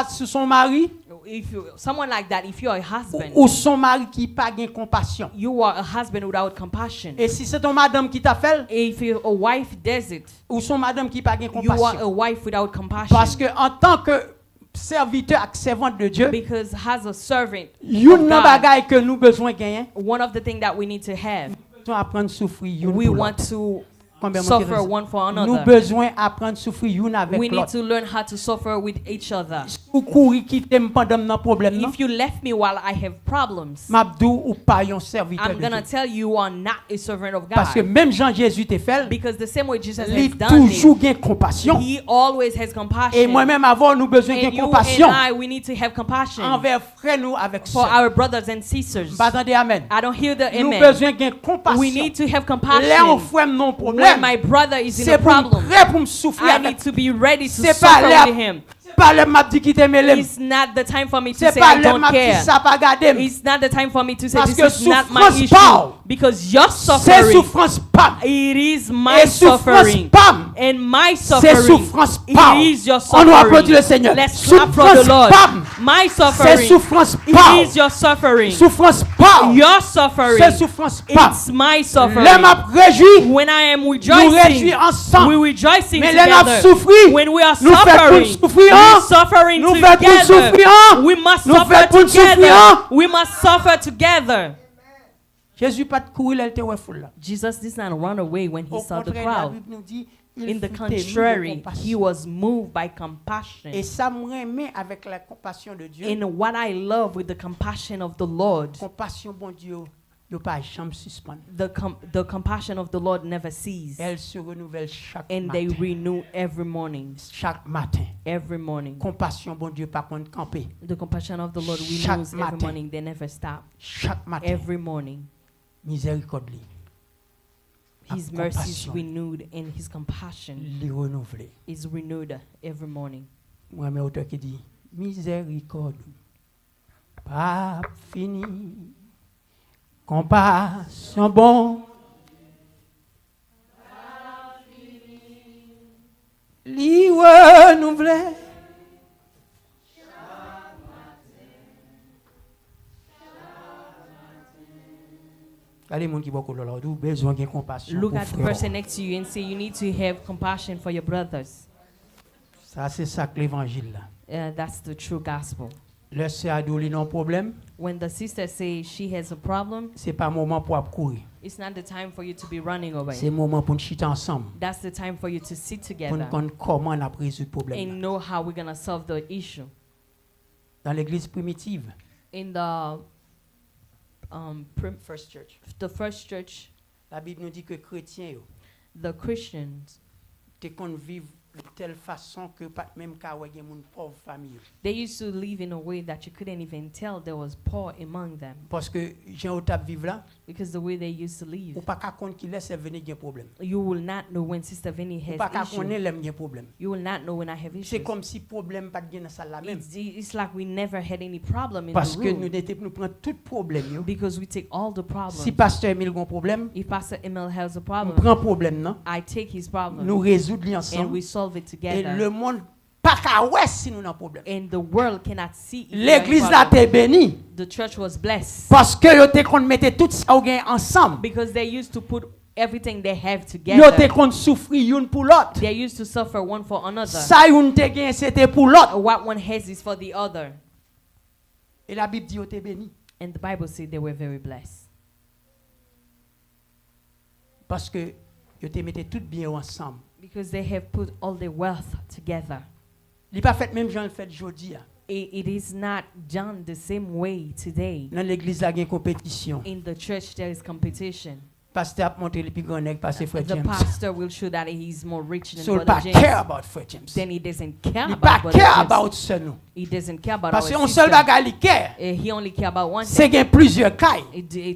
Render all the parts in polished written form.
sur son mari someone like that, if you're a husband, ou son mari qui pas gain compassion. you are a husband without compassion. Et si c'est ton madame qui t'a fait, If a wife does it, ou son madame qui pas gain you are a compassion. wife without compassion. Parce que en tant que serviteur et servante de Dieu, Because as a servant une of God, bagaille que nous besoin gagner, one of the things that we need to have, nous besoin apprendre à souffrir. we want to suffer one for Nous another. besoin apprendre à souffrir une avec We need l'autre. to learn how to suffer with each other. Ou courir quitter pendant nan problème non. If you left me while I have problems, M'abdou ou pas un serviteur I'm de gonna Dieu. tell you are not a servant of Parce que God. même Jean Jésus te fait, Because the same way Jesus il has done toujours it, gain compassion. he always has Et compassion. moi-même avant nous besoin gain And you compassion and I, we need to have compassion envers frères nous avec for sœurs. our brothers and sisters. Attendez amen. I don't hear the Nous amen. besoin gain compassion. We need to have Là on compassion. frère non When problème. my brother is in C'est a pour problem, prêt pour me souffrir I avec. need to be ready to C'est pas suffer là. with him. C'est pas le m'a dit qui t'aime l'aime. It's not the time for me to C'est say pas I le don't m'a dit care. ça pas garder. It's not the time for me to say Parce this que is not my souffrance issue. parle. Because your C'est suffering, souffrance pas. it is my Et souffrance suffering. pas. And my C'est suffering, souffrance pas. it is your On nous applaudit le suffering. Seigneur. Let's clap for the Souffrance Lord. pas. My C'est suffering, souffrance pas. it is your suffering. Souffrance pas. Your suffering, C'est souffrance pas. it's my Les suffering. m'a réjoui. When I am Nous rejoicing, réjouis ensemble. we rejoicing Mais les m'a together. souffri. When we are Nous faisons suffering, souffrir. we're suffering Nous faisons together. souffrir. We must Nous suffer faisons souffrir. together. We must suffer together. Jésus pas de courir, elle était ouais foule là. Jesus did not run away when he Au saw the contraire, la crowd. Bible nous dit, il In the fut ému de contrary, compassion. he was moved by compassion. Et ça me remet avec la compassion de Dieu. And what I love with the compassion of the Lord, Compassion, bon Dieu, il pas jamais suspendre. the compassion of the Lord never ceases. Elle se renouvelle chaque And they matin. renew every morning. Chaque matin. Every morning. Compassion, bon Dieu, par contre, camper. The compassion of the Lord Chaque renews every matin. morning. They never stop. Chaque matin. Every morning. Miséricorde, His mercy is renewed and his compassion li renouvelé. is renewed every morning. Moi, mes auteurs qui dit, miséricorde, pas fini. Compassion, bon. Li renouvelé. Allez, mon qui va couler là, besoin de compassion. Look pour at the frère. person next to you and say, you need to have compassion for your brothers. Ça, c'est ça que l'évangile là. That's the true gospel. Le sœur adolé non problème, When the sister says she has a problem, c'est pas moment pour courir. it's not the time for you to be running away. C'est moment pour nous chiter ensemble. That's the time for you to sit Pour together nous connaître comment on a résoudre le problème. and know how we're going to solve the issue. Dans l'église primitive, In the first church, the first church, la Bible nous dit que chrétiens yo, the Christians, te qu'on vivre de telle façon que pas même ka wè gen moun pauvre famille. they used to live in a way that you couldn't even tell there was poor among them, Parce que Jean Otap vivre là, because the way they used to live. ou pas ka konn ki laisse venir gen problème. You will not know when Sister Vinny Ou pas ka has konn issue. l'aime gen problème. You will not know when I have C'est issues. comme si problème pas gen dans salle là même. It's like we never had any problem in Parce the que nous room, n'était nous prend tout problème yo. because we take all the problems. Si pasteur Emile gon problème, If Pastor Emil has a on problem, prend problème non, I take his problem nous résoudre li and ensemble. we solve it Et together. le monde pas ka wè si nous nan problème. And the world cannot see if we are in L'église là problem. t'est bénie The church was blessed parce que yo te kon mette tout ça ou gen ensemble. because they used to put everything they have Yo te together. kon souffrir youn pour l'autre. They used to suffer one for another. Ça youn te gen c'était pour l'autre. What one has is for the other. Et la Bible dit yo te béni And the Bible said they were very blessed parce que yo te mette tout bien ensemble. because they have put all their wealth together. Li pas fait même Jean le fait jodi a. It is not done the same way today. Dans l'église là gen compétition. In the church, there is competition. Pasteur a montré le plus grand nèg passer frère The James. pastor will show that he's more rich than So il Brother pas James. care about frère James. Then he doesn't care Il about pas Brother care James. about ce nous. He doesn't care about Parce que our on seul sister. bagay li care. He only care about one C'est thing. gen plusieurs cailles.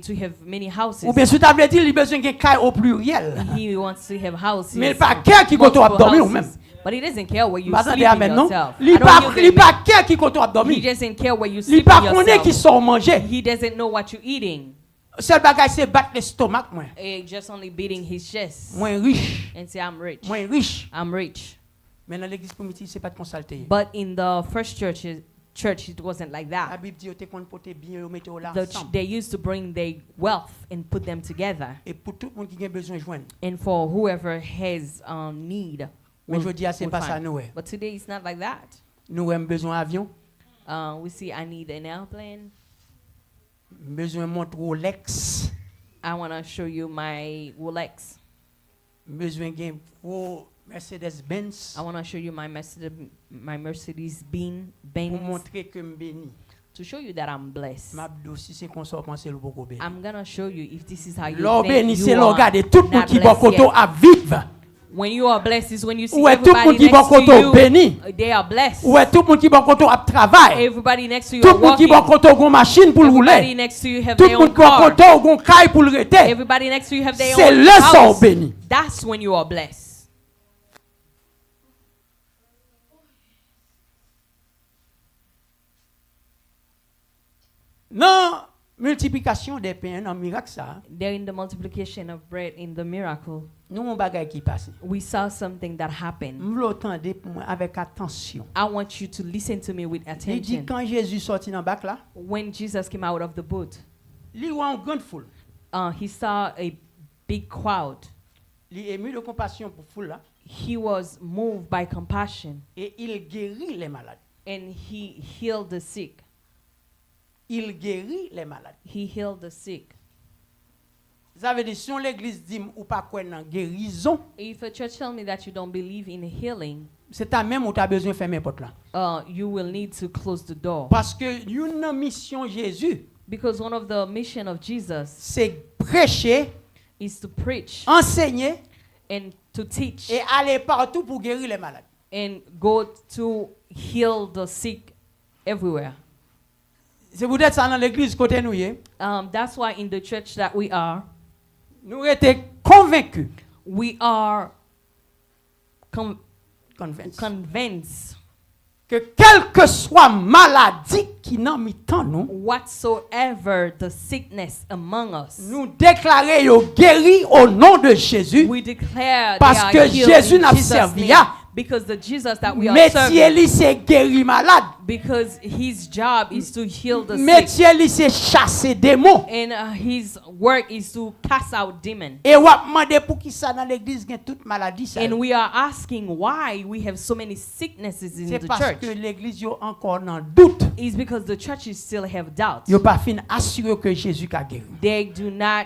To have many houses. Ou bien sous table dit il besoin gen caille au pluriel. He wants to have houses. Mais il pas care qui koto ap dormir ou même. But he doesn't care where you Pas sleep attendez amen non. yourself. Li I don't pas hear the li pas amen. care qui koto ap He dormir. doesn't care where you Li sleep pas connaît qui yourself. sort manger. He doesn't know what you're eating. Seul bagay c'est battre l'estomac moi. Just only beating his chest Moins riche. and say, I'm rich. Moins riche. I'm rich. Mais dans l'église primitive, c'est pas de consulter. But in the first church, it wasn't like La that. Bible dit te kon porter bien ou mettre là ensemble. They used to bring their wealth and put them together. Et pour tout le monde qui a besoin de joindre. And for whoever has need. Mais je dis c'est pas ça nous. But today it's not like that. Nous avons besoin d'avion. We see I need an airplane. Besoin montre Rolex. I want to show you my Rolex. Besoin gain pour Mercedes Benz. I want to show you my Mercedes Benz. Pour montrer que me béni. To show you that I'm blessed. I'm gonna show you if this is how you think you are not blessed yet. When you are blessed is when you see everybody next to you, they are blessed. Everybody next to you are walking. Everybody next to you have their own car. Everybody next to you have their own house. That's when you are blessed. Non, multiplication des pains, non miracle ça. They're in the multiplication of bread in the miracle. Nous on bagay qui passe. We saw something that happened. M'l'entendez avec attention. I want you to listen to me with attention. Il dit quand Jésus sorti dans bac là. When Jesus came out of the boat. Il voit une grande foule. He saw a big crowd. Il ému de compassion pour foule là. He was moved by compassion. Et il guérit les malades. And he healed the sick. Il guérit les malades. He healed the sick. Ça veut dire si l'église dit ou pas quoi dans guérison. If a church tell me that you don't believe in healing, c'est à même où tu as besoin de fermer porte là. You will need to close the door. Parce que une mission Jésus. Because one of the mission of Jesus. C'est prêcher. Is to preach. Enseigner. And to teach. Et aller partout pour guérir les malades. And go to heal the sick everywhere. C'est peut-être ça dans l'église côté nous y. That's why in the church that we are, nous étions convaincus. We are convinced que quelle que soit maladie qui n'a mis tant nous, whatsoever the sickness among us, nous déclarer yo guéri au nom de Jésus. We declare parce que Jésus n'a servi à. Because the Jesus that we are serving, c'est guérir malade. Because his job is to heal the sick. C'est chasser démons. And his work is to cast out demons. Et wa demander pour qui ça dans l'église gagne toute maladie ça. And we are asking why we have so many sicknesses in the church. C'est parce que l'église yo encore dans doute. It's because the churches still have doubts. Yo pas fin assurer que Jésus a guéri. They do not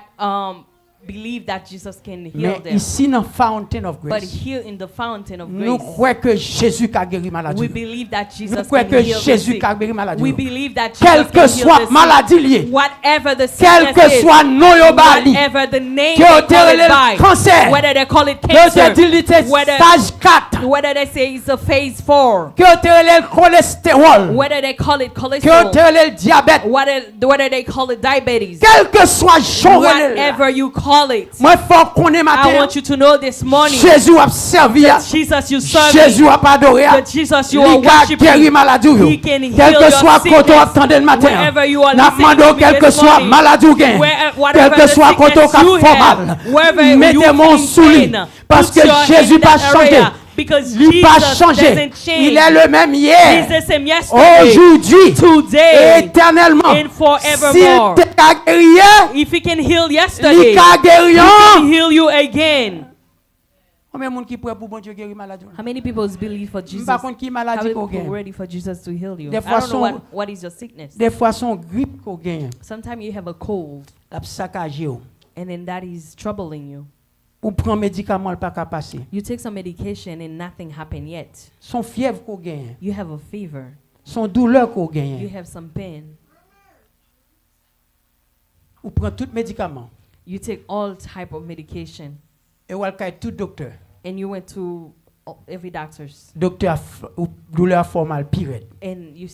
believe that Jesus can heal them. Ici dans fountain of grace. But here in the fountain of grace, nous croyons que Jésus a guéri maladie. We believe that Jesus nous croyons can que heal Jésus the a guéri maladie. We believe that quelle Jesus que can soit heal the maladie liée, whatever the quel sickness que soit nom yo bali, whatever the name they call it by, cancer, whether they call it cancer, whether they say it's a phase 4, whether they call it cholesterol, diabète, whether they call it diabetes, quel que soit whatever you call it. I want you to know this morning Jésus a servi, Jesus you serve, Jésus a adoré, Jesus you are worshiping, He can heal quel que soit quand on attend le matin, n'a demandé quel que soit maladie ou gain, quel que soit quand on fait mal, mettez mon sous lui, parce que Jésus va changer. Because lui pas changé. Il est le même hier, aujourd'hui, et éternellement. S'il t'a guéri, if he can heal yesterday, he can heal you again. How many people believe for Jesus? How many people ready for Jesus to heal you? I don't know what is your sickness. Sometimes you have a cold, and then that is troubling you. Ou prend médicament pas qu'à passer. You take some medication and nothing happened yet. Son fièvre qu'on gagne. You have a fever. Son douleur qu'on gagne. You have some pain. Ou prend tout médicament. You take all type of medication. Et ou al tout docteur. And you went to every doctor's. Docteur douleur formale pire. And you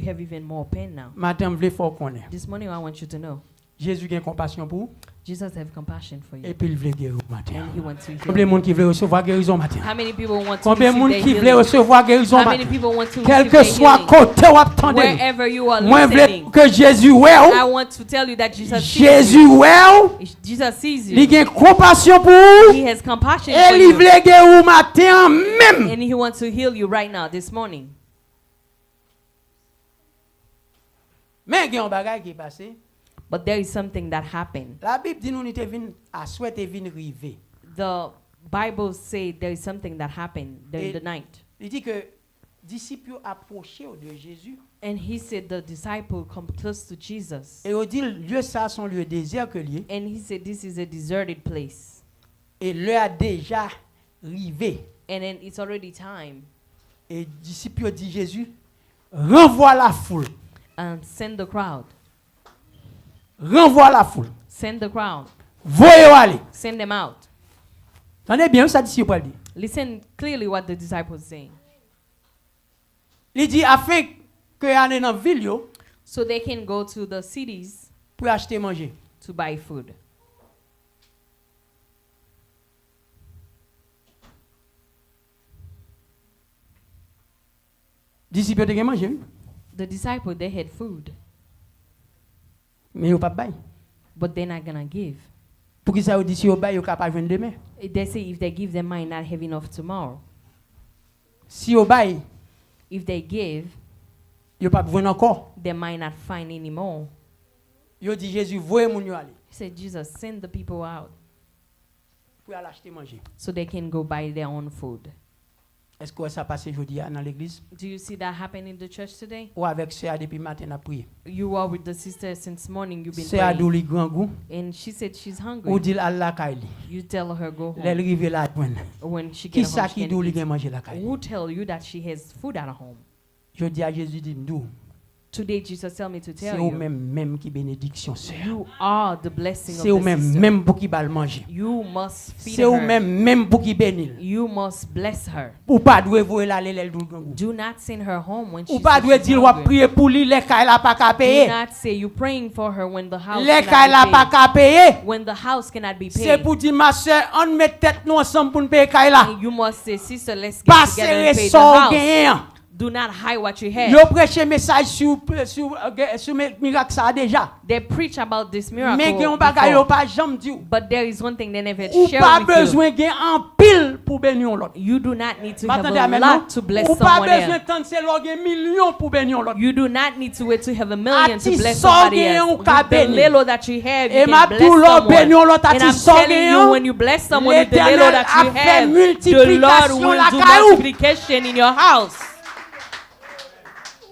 have even more pain now. Madame vle faut connaître. This morning I want you to know. Jésus a compassion pour. Jesus have compassion for you. Et puis il veut guérir matin. And he wants to heal. Combien de monde qui veut recevoir guérison matin? How many people want to Combien de monde receive qui their veut healing? recevoir guérison How many matin? people want to Quel receive que their soit healing? côté ou attendez. Wherever you are Moi je veux listening, que Jésus ouais. I want to tell you that Jesus sees Jésus you. ouais. Jesus sees Il you. a compassion pour vous. He has compassion Et for il you. veut guérir matin même. And he wants to heal you right now, this morning. Mais il y a un bagage qui est passé. But there is something that happened. La Bible dit nous était vinn à souhaiter vinn river. The Bible says there is something that happened during the night. Il dit que disciples approchaient de Jésus. And he said the disciple come close to Jesus. Et il dit lieu ça son lieu désert que lié. And he said this is a deserted place. Et l'heure a déjà rivé. And then it's already time. Et disciples dit Jésus renvoie la foule. Send the crowd. Renvoie la foule. Send the crowd. Voyez aller. Send them out. Attendez bien ça disciple pas dit. Listen clearly what the disciple is saying. Il dit afin que aller dans ville yo So they can go to the cities pour acheter manger. to buy food. Disciples te gen manger. The disciple, they had food, Mais yo pas bay. but they're not gonna give. Pour qui ça yo dit si yo bay yo capable joindre demain. They say if they give, they might not have enough tomorrow. Si yo bay If they give, yo pas joindre encore. they might not find any more. Yo dit Jésus voyez moun yo aller He said, Jesus, send the people out pour aller acheter manger. so they can go buy their own food. Est-ce que ça passe aujourd'hui dans l'église? Do you see that happen in the church today? Ou avec sœur depuis matin à prier. You are with the sister since morning. You've been Sœur praying. douli grand goût. And she said she's Ou hungry. dit Allah kaili. You tell her go Elle home. rive la joindre. When she Qui gets ça home, she qui can douli eat. gen manger la kaili? Who tell you that she has food at home? Je dis à Jésus dit m'dou. Today, Jesus tell me to C'est tell ou you, même qui bénédiction sœur. you are the blessing C'est of ou the même sister. pour qui bal manger. You must feed C'est ou her. même pour qui bénir. You must bless her. Ou pas doit voir la lèl douli grand goût. Do not send her home when Ou she's pas doit dire ou hungry. prier pour lui les kay la pas ka Do payer. not say you praying for her when the house Les kay la cannot pas be ka payer. paid. When the house cannot be C'est paid. pour dire ma sœur on met tête nous ensemble pour nous payer kay la. And you must say, sister, let's get Pas together and pay serrer the son house. gain. Do not hide what you have. Yo prêche message sur miracle ça déjà. They preach about this miracle Mais gen on bagay yo before, pas jamais dit. but there is one thing they never Ou share pas with you. besoin gen en pile pour bénir l'autre. You do not need to have M'attendez a à maintenant. lot to bless Ou pas someone besoin else. tant c'est l'autre gen million pour bénir l'autre. You do not need to wait to have a million to Ati bless so somebody gen else. ou With ka the béni. little that you have, Et you ma can tout bless l'autre bénir someone. l'autre And ati I'm so telling gen. you, when you bless someone with the little L'Éternel that a you fait have, the multiplication Lord la will do caillou. multiplication in your house.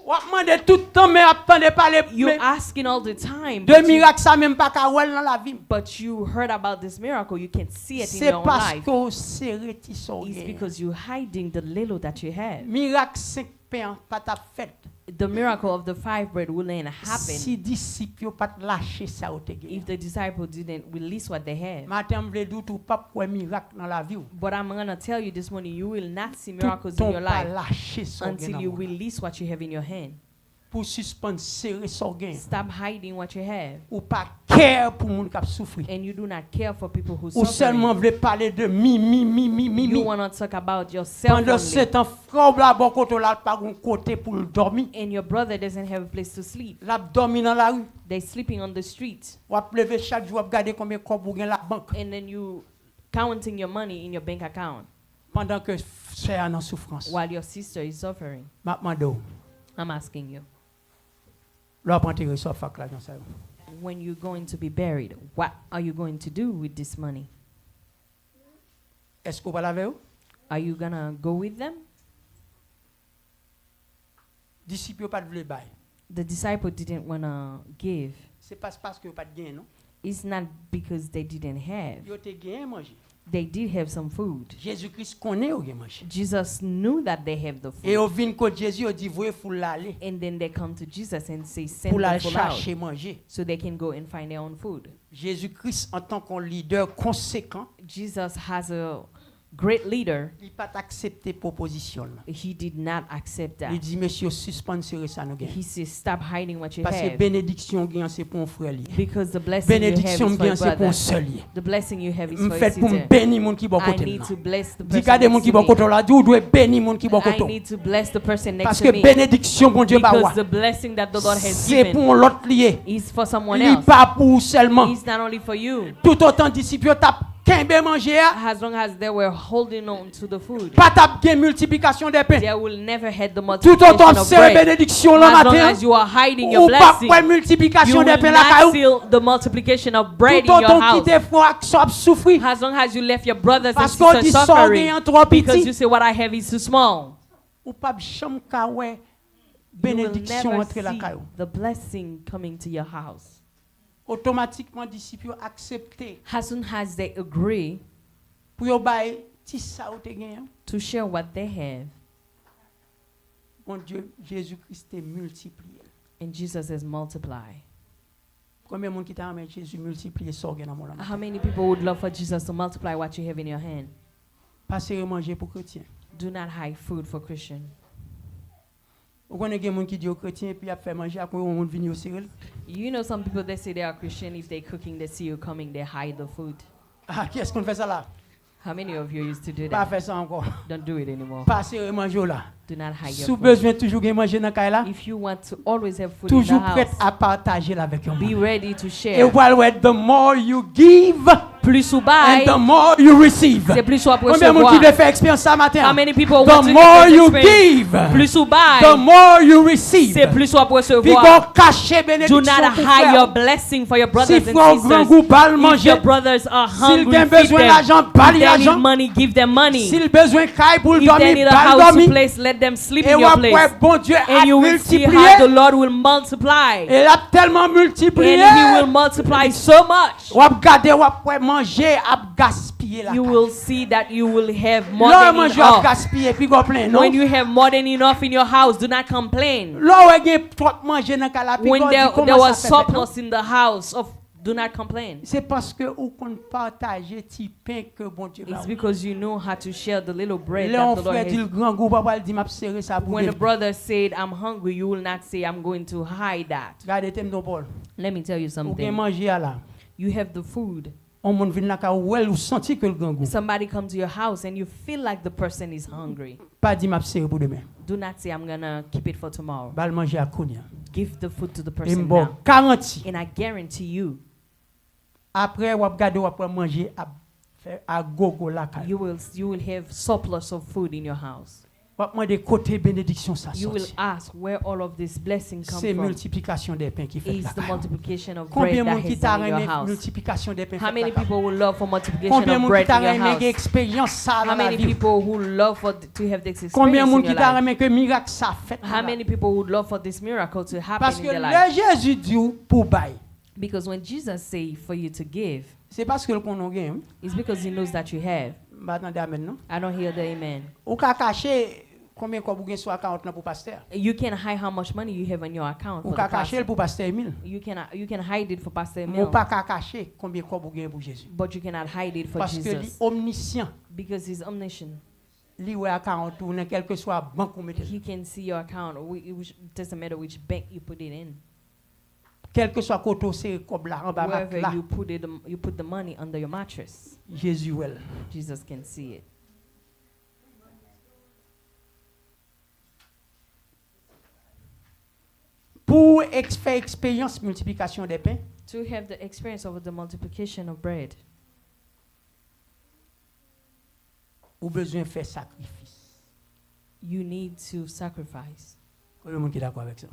Ou demande tout le temps mais attendez parler You're asking all the time, de miracle ça même pas ka wel dans la vie. but you heard about this miracle. You can see it in C'est your own parce life. que c'est reti so It's gen. because you're hiding the little that you have. Miracle 5 pain pas ta fait. The miracle of the 5 bread wouldn't happen Si disciples yo pas lâcher ça ou te gen. if the disciples didn't release what they had. Matin m'vle dou tout pas pour miracle dans la vie. But I'm going to tell you this morning, you will not see Tout miracles in ton your pas life lâcher son until gen. you release what you have in your hand. Pour suspendre serrer son gen. Stop hiding what you have. Ou pas care pour moun k'ap souffrir. And you do not care for people who Ou seulement suffer. vle parler de mi. You want to talk about yourself Pendant only. ce temps, frère la bon côté là pas un côté pour le dormir. And your brother doesn't have a place to sleep. La dormi dans la rue. They're sleeping on the street. Ou ap lever chaque jour, ap garder combien corps ou gen la banque. And then you counting your money in your bank account Pendant que frère en souffrance. while your sister is suffering. M'a mando. I'm asking you, Là prend tes ressources fac là dans ça. when you're going to be buried, what are you going to do with this money? Est-ce qu'on va la avec? Are you going to go with them? Disciples pas de vle bay. The disciple didn't want to give. C'est pas parce que pas de gain non. It's not because they didn't have. Yo te gain manger. They did have some food. Jésus-Christ connaît ou gen manger. Jesus knew that they have the Et food. au vin ko Jésus au dit voye foule l'aller And then they come to Jesus and say, send pour la the food out chercher manger. so they can go and find their own food. Jésus-Christ en tant qu'un leader conséquent, Jesus has a great leader, il pas accepté proposition. he did not accept that. Il dit monsieur suspendre ça nous gagne. He says stop hiding what you Parce que have. bénédiction gagne c'est pour un frère lié. Because the blessing Bénédiction you have gagne is for c'est your pour un brother. seul lié. The blessing you have is Me for fait your pour sister. bénir monde qui bon I côté need là. to bless the Dis person garder monde next qui to bon me. côté là, vous doit bénir monde qui bon I côté. need to bless the person next Parce to que me. bénédiction bon Dieu ba Because the blessing that the Lord has c'est given pour l'autre lié. is for someone Il else. pas pour seulement. It's not only for you. Tout autant disciples t'a qu'un manger As long as they were holding on to the food, pas t'a gain multiplication des pains. they will never had the Tout multiplication autant of c'est bread. bénédiction le As long matin. as you are hiding your Ou pas blessing, pour you multiplication will des pains la not caillou. feel the multiplication of bread Tout in your autant qui house. des fois soit souffrir. As long as you left your brothers and Parce qu'on dit sisters ça suffering, gagne trop because you petit. say what I have is too small. Ou pas chambre ka ouais You will bénédiction never entrer la see caillou. the blessing coming to your house. Automatiquement disciples accepter As soon as they agree pour yo bail ti ça ou te gagne. to share what they have, Mon Dieu, Jésus-Christ est multiplié. and Jesus has multiplied. Combien de monde qui t'a amené Jésus multiplier ça dans mon How many people would love for Jesus to multiply what you have in your hand? Passer manger pour chrétien. Do not hide food for Christian. Vous connaissez des gens qui disent aux chrétiens puis a fait manger après on monde venir au Cyril. You know some people that say they are Christian, if they're cooking, they see you coming, they hide the food. Ah, qui est-ce qu'on fait ça là? How many of you used to do Pas that? faire ça encore. Don't do it anymore. Passer manger là. Do not hide Si your vous food. besoin toujours de manger dans caille là, If you want to always have food in the toujours prêt house, à partager là avec be eux. ready to Et share. voilà, the more you give Plus ou and bail, the more you receive. c'est plus ou après Combien de monde qui recevoir. veut faire expérience ça matin? How many people The want to more have this you experience? give, Plus ou the bail, more you receive. c'est plus ou après Puis recevoir. qu'on cache Do bénédiction not pour hide your frère. blessing for your Si brothers frère and grand sisters. goût bal If manger, your brothers are s'il hungry, a feed besoin them. d'argent, bal If they need l'argent. money, give them money. S'il besoin caille pour If they dormir, need a bal house to dormir. place, let them sleep Et in your après, place. bon Dieu a And you will see how the multiplié. Lord will multiply. Et il a tellement multiplié. And He will multiply so much. Ou ap gade ou ap manger, ap gaspiller la You caille. will see that you will have more L'on than mange ap enough. gaspiller puis go plein, non? When you have more than enough in your house, do not complain. L'on ou gen trop manger dans caille la puis When go di there comment was ça fait maintenant? surplus in the house, do not complain. C'est parce que ou qu'on partager ti pain que bon Dieu ba. It's because you know how to share the little bread L'on that the Lord frère dit le has. grand goût papa dit m'a serrer ça pour When a lui. brother said, I'm hungry, you will not say, I'm going to hide that. Regardez tem don Paul. Let me tell you Ou gen something. manger là. You have the food. On monde vinn la caille ou elle ou senti que le grand goût. Somebody come to your house and you feel like the person is hungry. Pas dit m'a serrer pour demain. Do not say, I'm going to keep it for tomorrow. Bal manger à Kounia. Give the food to the Et person bon now. 40. And I guarantee you, Après ou ap gade ou ap manger à gogo la caille. you will have surplus of food in your house. Ou ap demander côté bénédiction ça You will sorti. ask where all of this blessing come C'est from. multiplication des pains qui fait Is la the caille. multiplication of Combien bread de that monde qui has t'a done in your remis house. multiplication des pains How fait many la caille? people would love for multiplication Combien de of monde qui bread t'a in your remis house? expérience ça How dans la many vie? people would love to have this Combien de experience monde in qui your t'a life? remis que miracle ça fait? How many people would love for this miracle to happen Parce in que their life? le Jésus dit pour bail. Because when Jesus say for you to give, C'est parce que le qu'on gagne. it's because He knows that you have. Bah attendez amen non. I don't hear the amen. Ou ka cacher combien qu'on gagne sur account là pour pasteur. You can hide how much money you have in your account. Ou For ka the cacher pastor. pour pasteur Emile. You can hide it for Pastor Ou Emil, pas ka cacher combien qu'on gagne pour Jésus. but you cannot hide it for Parce que li Jesus omniscient. because He's omniscient. Li ouais account ou dans quel que soit banque ou mettez. He can see your account. It doesn't matter which bank you put it in. Quel que soit côté c'est comme là en bas Wherever là. you put the money under your mattress. Jésus well. Jesus can see it. Pour faire expérience multiplication des pains, To have the experience of the multiplication of bread, ou besoin faire sacrifice. you need to sacrifice. Combien de monde qui est d'accord avec ça?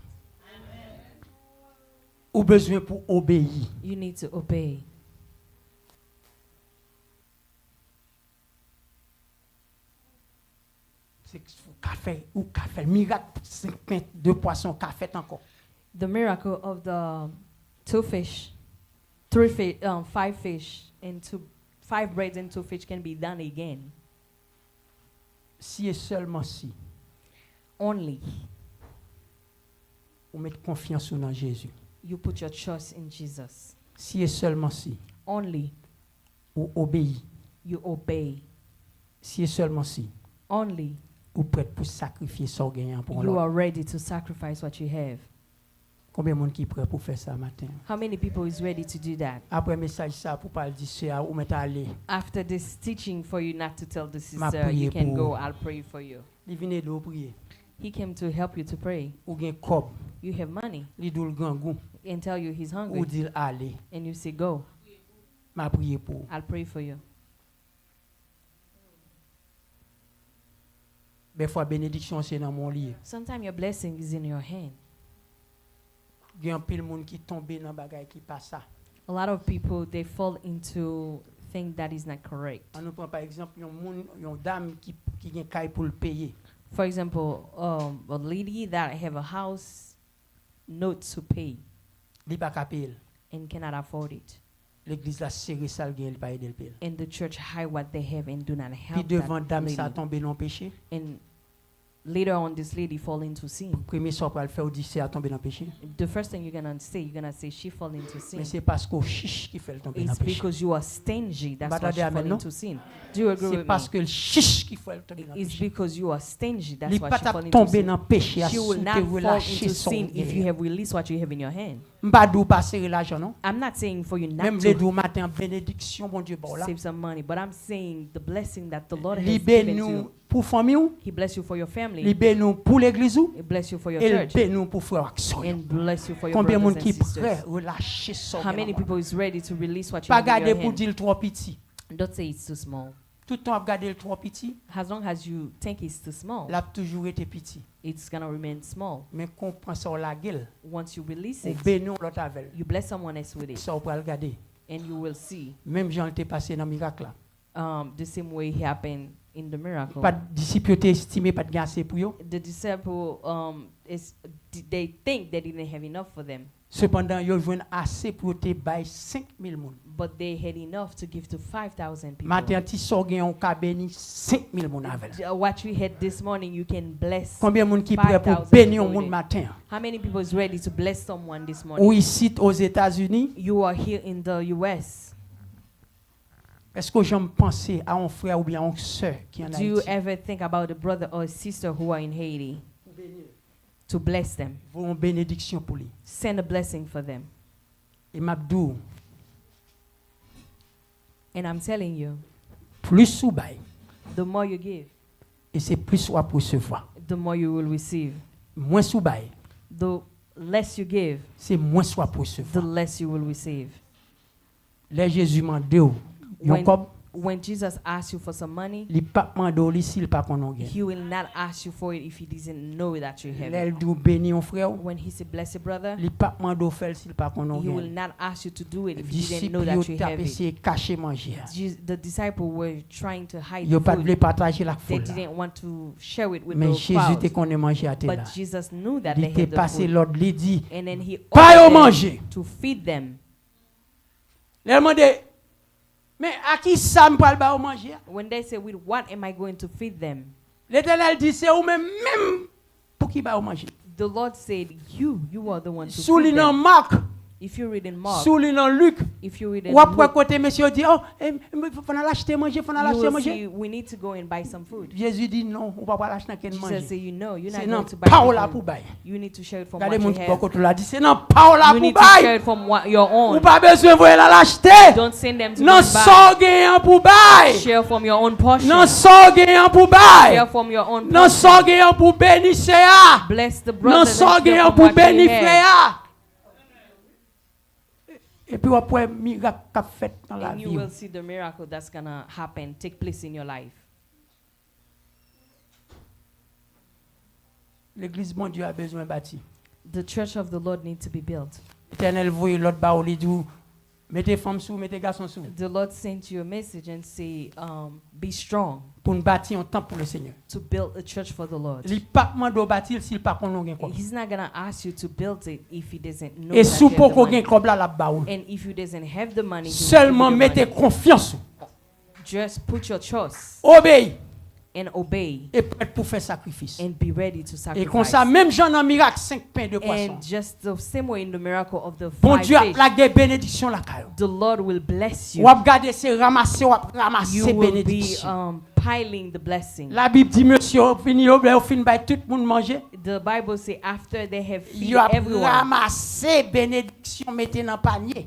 Ou besoin pour obéir. You need to obey. C'est ou café miracle 5 pains 2 poissons café encore. The miracle of the 2 fish, 3 fish, 5 fish, and 5 breads and 2 fish can be done again. Si et seulement si Only on met confiance dans Jésus. you put your trust in Jesus. Si et seulement si Only on obéit. you obey. Si et seulement si. Only. Ou prête pour sacrifier son gagnant pour you are ready to sacrifice what you have. Combien de monde qui prêt pour faire ça matin? How many people is ready to do that? Après message ça pour pas le dire ou mettre aller. After this teaching for you not to tell the sister you can go, I'll pray for you. Il vient de prier. He came to help you to pray. Ou gen cob. You have money. Li dou gangou. And tell you he's hungry. Ou dit aller. And you say go. M'a prier pour. I'll pray for you. Des fois bénédiction c'est dans mon lit. Sometimes your blessing is in your hand. Gen pile monde qui tombe dans bagay qui pas ça. A lot of people they fall into things that is not correct. On nous prend par exemple yon dame qui gen kay pour le payer. For example, a lady that have a house note to pay. Li pa ka payer. And cannot afford it. L'église la serré ça gen li pa aider le payer. And the church hide what they have and do not help. Puis devant dame ça tomber dans péché. And later on, this lady fall into sin. Premier soir pour le faire Odyssée a tomber dans péché. The first thing you're gonna say she fall into sin. Mais c'est parce qu'au chiche qui fait le tomber dans péché. It's because you are stingy. That's why she fall into sin. Do you agree with me? C'est parce que le chiche qui fait le tomber dans péché. It's because you are stingy. That's why she fall into sin. tomber dans péché. She will not fall into sin if you have released what you have in your hand. M'badou pas serrer l'argent non. I'm not saying for you not même to les deux matin bénédiction bon Dieu bon là. Save some money, but I'm saying the blessing that the Lord has given you. Pour famille ou. He bless you for your family. Libère nous pour l'église ou. He bless you for your church. Et nous pour frère action. And bless you for your combien brothers monde and qui sisters. prêt relâcher ça. How many people is ready to release what you pas have in your garder pour hand? dire trop petit. Don't say it's too small. Tout le temps à garder le trop petit. As long as you think it's too small, l'a toujours été petit. it's gonna remain small. Mais qu'on prend ça la gueule. Once you release Ou it, bénir l'autre avec. you bless someone else with it. Ça on peut le garder. And you will see. Même Jean était passé dans miracle là. The same way it happened in the miracle. Pas disciple était estimé pas de assez pour eux. The disciple they think they didn't have enough for them. Cependant, ils joignent assez pour te bailler 5000 moun. But they had enough to give to 5,000 people. Matin ti so gen on ka béni 5000 moun avec. What we had this morning, you can bless. Combien moun qui prêt pour bénir un moun matin? How many people is ready to bless someone this morning? Ou ici aux États-Unis? You are here in the US. Est-ce que j'aime penser à un frère ou bien une sœur qui en Haïti? Do you ever think about a brother or a sister who are in Haiti? To bless them. Pour une bénédiction pour lui. Send a blessing for them. Et m'abdou. And I'm telling you, plus sou bay, the more you give, et c'est plus ou à recevoir. The more you will receive. Moins sou bay, the less you give, c'est moins ou à the recevoir. less you will receive. Les Jésus mande ou, yon kob, When Jesus asks you for some money, li pa mande ou li s'il pa konon gen. he will not ask you for it if he doesn't know that you have L'el it. dou béni yon frère, When he said, bless your brother, li pa mande ou fel s'il pa konon he will gen. not ask you to do it if he didn't Disciple know yo that you tap have it. essayer cacher manger. The disciples were trying to hide Yo the pa food. vle partager la They foule. didn't want to share it with Mais the Jésus te crowd. connaît manger à te là. But Jesus knew that Il they te had the passé food. l'ordre, li dit, And then he pas yo ordered them manger. to feed them. L'el mande, mais à qui ça m'pral ba ou manger? When they say, with what am I going to feed them? L'Éternel dit, c'est ou même pour qui ba ou manger. The Lord said, you are the one to Sous feed dans them. Marc, If you read in Mark, sous dans Luc, if you read in ou après Luke, côté monsieur dit, oh, faut l'acheter manger, faut you l'acheter will manger. see we need to go and buy some food. Jésus dit non, on va pas l'acheter qu'elle Jesus manger. said, you're C'est not non going to buy pas the là food. pour bailler. You need to share it from Regardez what mon you petit have. côté là dit c'est non pas là You pour need to share bailler. it from what your Ou own. pas besoin de l'acheter. Don't send them to go Non and sans gagnant pour buy. bailler. Share from your own portion. Non sans gagnant pour bailler. Share from your own Non portion. sans gagnant pour bénir ça. Bless the Non brothers sans and share gagnant from pour what you bénir have. frère. Et puis après miracle qu'a fait dans la And you vie. will see the miracle that's gonna happen, take place in your life. L'église mon Dieu a besoin de bâtir. The church of the Lord needs to be built. Éternel voyez l'autre bas li dit mettez femme sous, mettez garçon sous The Lord sent you a message and say, be strong pour nous bâtir un temple pour le Seigneur. to build a church for the Lord. Il pas mando bâtir s'il pas konon gen quoi. He's not gonna ask you to build it if he doesn't know Et that sous you have pour the qu'on money. gen comme la baoul. And if you doesn't have the money, he will give Seulement you the mettez money. confiance. Just put your trust Obéis and obey et prête pour faire sacrifice. and be ready to Et comme sacrifice. ça même Jean dans miracle 5 pains de poisson. And just the same way in the miracle of the Bon five Dieu a fish, la bénédiction la caillou. the Lord will bless you. Ou ap garder c'est ramasser ou ap You ramasser will be bénédiction. piling the blessing. La Bible dit monsieur fini au fin by tout le monde manger. The Bible say after they have feed Yo everyone. ramasser bénédiction mettez dans panier.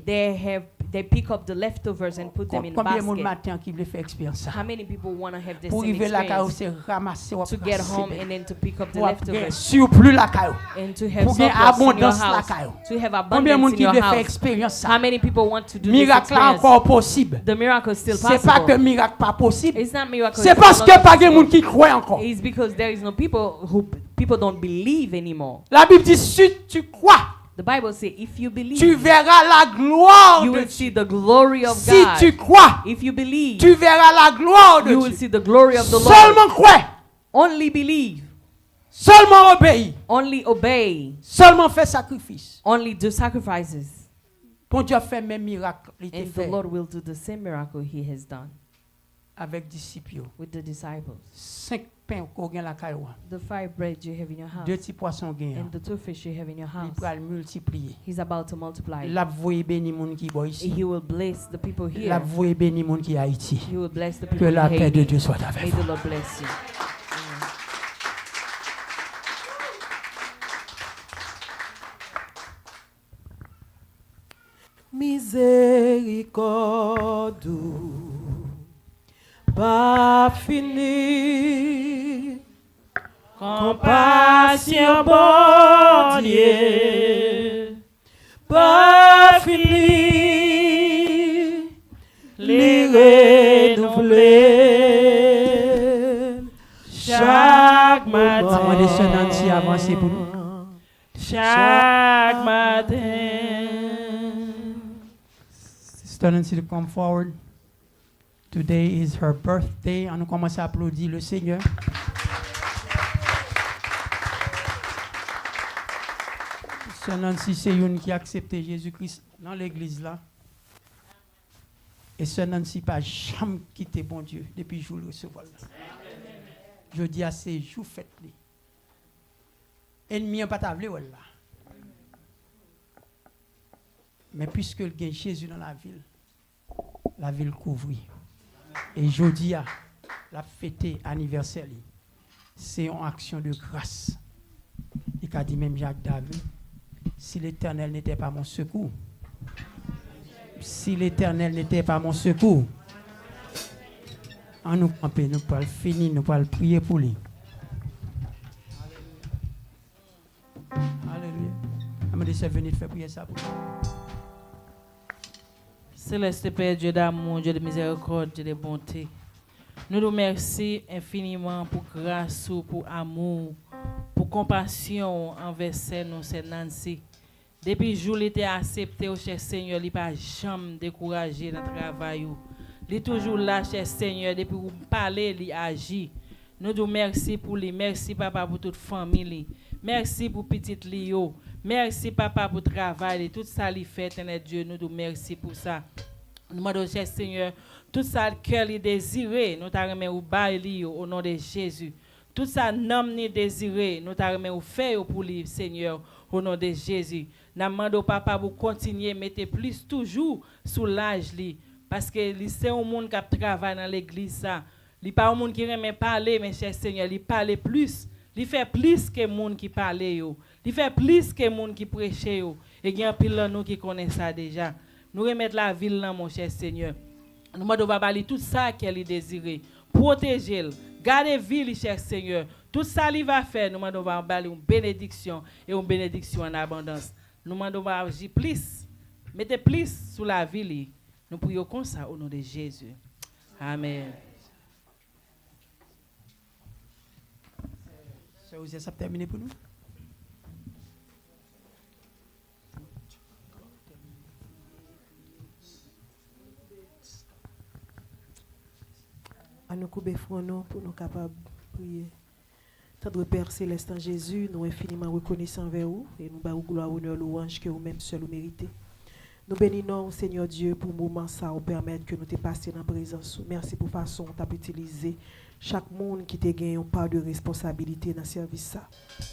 They pick up the leftovers and put them in basket. Combien de matin qui veut faire expérience ça? How many people want to have this Pour same arriver la caillou experience? c'est ramasser To get home and then to pick up the leftovers. Surplus la caillou. And to have Pour gagner surplus in your abondance la house. caillou. To have Combien de abundance monde in qui your veut faire house. expérience ça? How many people want to do this Miracle experience? encore possible. The miracle is still C'est pas que possible. miracle pas possible. It's not miracle. C'est parce que pas de monde qui croit encore. It's because there is no people don't believe anymore. La Bible dit si tu crois, The Bible says if you believe, tu verras la gloire you de will Dieu. see the glory of Si God. tu crois, If you believe, tu verras la gloire de you will Dieu. see the glory of the Lord. Seulement crois, Only believe. seulement obéis, Only obey. seulement fais sacrifice. Only do sacrifices. Bon Dieu a fait même miracle, il te And the fait Lord will do the same miracle He has done avec disciples. with the disciples. 5 pains qu'on gagne la caillou, The 5 bread you have in your 2 house petits poissons gagnent. and the 2 fish you have in your Il house. va le multiplier. He's about to multiply. La voie béni moun qui boit ici. He will bless the people La here. voie béni moun qui Haïti. He will bless the Que people in la paix de Haiti. Dieu soit avec May vous. the Lord bless you. Amen. Miséricorde pas fini, compassion bon Dieu pas fini, les renouveler chaque matin. Maman de Sœur Nancy avancez pour nous. Chaque matin. Sister Nancy to come forward. Today is her birthday. On commence à applaudir le Seigneur. Sœur Nancy, c'est une qui a accepté Jésus-Christ dans l'église là. Et Sœur Nancy n'a jamais quitté bon Dieu depuis que je le recevoir. Je dis à ces jours faites-les. Ennemi n'a pas tablé là. Mais puisque il y a Jésus dans la ville couvrit. Et je dis à la fête anniversaire, c'est une action de grâce. Il a dit même Jacques David, si l'Éternel n'était pas mon secours, si l'Éternel n'était pas mon secours, en nous camper, nous pouvons finir, nous pouvons prier pour lui. Alléluia. Amandé, c'est venu faire prier ça pour nous. Céleste Père, Dieu d'amour, Dieu de miséricorde, Dieu de bonté. Nous nous remercions infiniment pour grâce, pour amour, pour compassion envers nous, c'est Nancy. Depuis le jour où il était accepté, au cher Seigneur, il n'a pas jamais découragé dans le travail. Il est toujours là, cher Seigneur, depuis que vous parlez, il agit. Nous nous remercions pour lui. Merci, Papa, pour toute famille. Merci pour petite Lio. Merci, Papa, pour le travail. Tout ça, il fait, Dieu. Nous nous remercions pour ça. Nous demandons, cher Seigneur, tout ça, le cœur, il désiré. Nous t'arrêtons au nom de Jésus. Tout ça, nom ni désiré. Nous t'arrêtons faire pour lui, Seigneur, au nom de Jésus. Nous demandons, Papa, pour continuer, mettez plus toujours sous l'âge, parce que c'est un monde qui travaille dans l'église. Il n'est pas un monde qui aime parler, mais cher Seigneur, il parle plus. Il fait plus que les gens qui parlent. Il fait plus que les gens qui prêchent. Et il y a un pile de nous qui connaissent ça déjà. Nous remettons la ville là, mon cher Seigneur. Nous demandons à tout ça qu'elle désire. Protéger, garder la ville, cher Seigneur. Tout ça qu'il va faire, nous demandons à une bénédiction et une bénédiction en abondance. Nous demandons à agir plus. Mettez plus sur la ville. Nous prions comme ça au nom de Jésus. Amen. Ça a terminé pour nous. À nous couper pour nous capables de prier. Tendre Père Céleste en Jésus, nous infiniment reconnaissants envers vous et nous bavons gloire, honneur, louange que vous-même seul vous méritez. Nous bénissons, Seigneur Dieu, pour le moment ça vous permettre que nous te passions dans la présence. Merci pour la façon dont tu as utilisé chaque monde qui te gagne une part de responsabilité dans le service.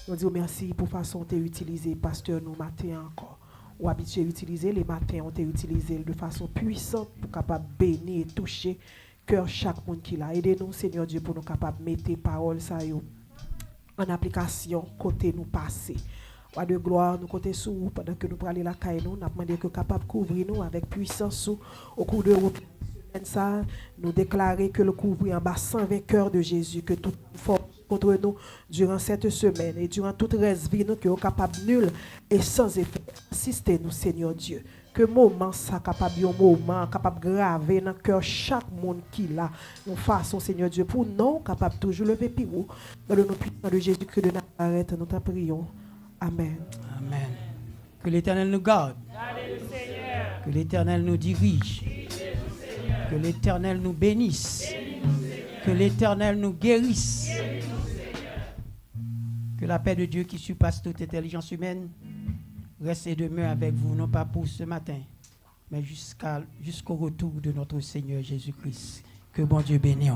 Nous disons merci pour la façon dont tu as utilisé, pasteur, nous matin encore. Ou habitué à utiliser, les matins ont été utilisés de façon puissante pour capable bénir et toucher cœur chaque monde qui l'a. Aidez-nous, Seigneur Dieu, pour nous capables de mettre paroles ça en application côté nous passer. Roi de gloire, nous comptons sur vous pendant que nous prenons la caille nous. Nous demandons que capable de couvrir nous avec puissance au cours de ça. Nous déclarer que le couvrir en bas sans vainqueur de Jésus, que toute force contre nous durant cette semaine et durant toute reste vie nous que nous capable nul et sans effet. Assistez-nous, Seigneur Dieu. Que moment ça capable un moment capable graver dans cœur chaque monde qui l'a. Nous façons, Seigneur Dieu, pour nous capable toujours lever plus haut. Dans le nom puissant de Jésus-Christ de Nazareth, nous t'en prions. Amen. Amen. Que l'Éternel nous garde. Que l'Éternel nous dirige. Que l'Éternel nous bénisse. Que l'Éternel nous guérisse. Que la paix de Dieu qui surpasse toute intelligence humaine reste et demeure avec vous, non pas pour ce matin, mais jusqu'au retour de notre Seigneur Jésus-Christ. Que bon Dieu bénisse.